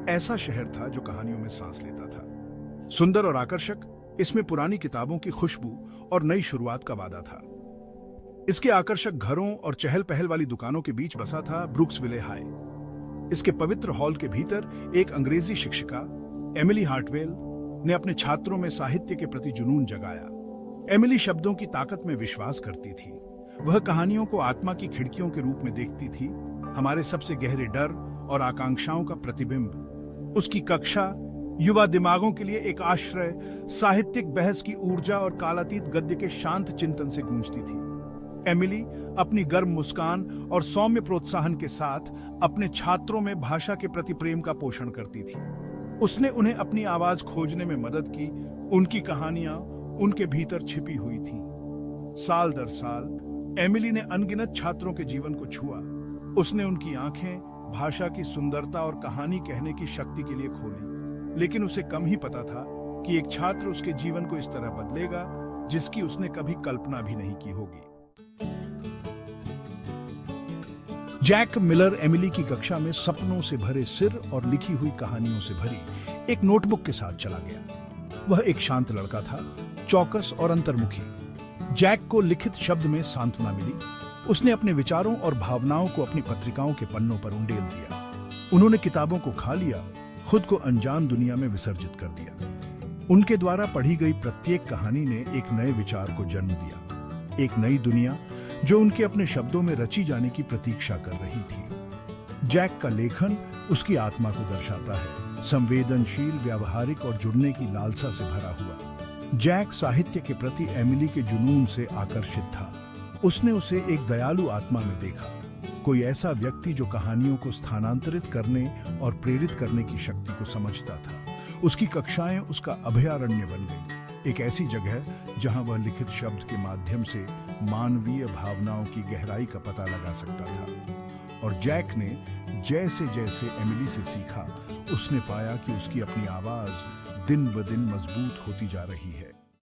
ऐसा शहर था जो कहानियों में सांस लेता था। सुंदर और आकर्षक, इसमें पुरानी किताबों की खुशबू और नई शुरुआत का वादा था। इसके आकर्षक घरों और चहल पहल वाली दुकानों के बीच बसा था ब्रुक्सविले हाई। इसके पवित्र हॉल के भीतर एक अंग्रेजी शिक्षिका एमिली हार्टवेल ने अपने छात्रों में साहित्य के प्रति जुनून जगाया। एमिली शब्दों की ताकत में विश्वास करती थी। वह कहानियों को आत्मा की खिड़कियों के रूप में देखती थी, हमारे सबसे गहरे डर और आकांक्षाओं का प्रतिबिंब। उसकी कक्षा युवा दिमागों के लिए एक आश्रय, साहित्यिक बहस की ऊर्जा और कालातीत गद्य के शांत चिंतन से गूंजती थी। एमिली अपनी गर्म मुस्कान और सौम्य प्रोत्साहन के साथ अपने छात्रों में भाषा के प्रति प्रेम का पोषण करती थी। उसने उन्हें अपनी आवाज खोजने में मदद की। उनकी कहानियां उनके भीतर छिपी हुई थीं। साल दर साल एमिली ने अनगिनत छात्रों के जीवन को छुआ। उसने उनकी आंखें भाषा की सुंदरता और कहानी कहने की शक्ति के लिए खोली। लेकिन उसे कम ही पता था कि एक छात्र उसके जीवन को इस तरह बदलेगा जिसकी उसने कभी कल्पना भी नहीं की होगी। जैक मिलर एमिली की कक्षा में सपनों से भरे सिर और लिखी हुई कहानियों से भरी एक नोटबुक के साथ चला गया। वह एक शांत लड़का था, चौकस और अंतर्मुखी। जैक को लिखित शब्द में सांत्वना मिली। उसने अपने विचारों और भावनाओं को अपनी पत्रिकाओं के पन्नों पर उंडेल दिया। उन्होंने किताबों को खा लिया, खुद को अनजान दुनिया में विसर्जित कर दिया। उनके द्वारा पढ़ी गई प्रत्येक कहानी ने एक नए विचार को जन्म दिया, एक नई दुनिया जो उनके अपने शब्दों में रची जाने की प्रतीक्षा कर रही थी। जैक का लेखन उसकी आत्मा को दर्शाता है, संवेदनशील, व्यावहारिक और जुड़ने की लालसा से भरा हुआ। जैक साहित्य के प्रति एमिली के जुनून से आकर्षित था। उसने उसे एक दयालु आत्मा में देखा, कोई ऐसा व्यक्ति जो कहानियों को स्थानांतरित करने और प्रेरित करने की शक्ति को समझता था। उसकी कक्षाएं उसका अभयारण्य बन गई, एक ऐसी जगह जहां वह लिखित शब्द के माध्यम से मानवीय भावनाओं की गहराई का पता लगा सकता था। और जैक ने जैसे जैसे एमिली से सीखा, उसने पाया कि उसकी अपनी आवाज दिन ब दिन मजबूत होती जा रही है।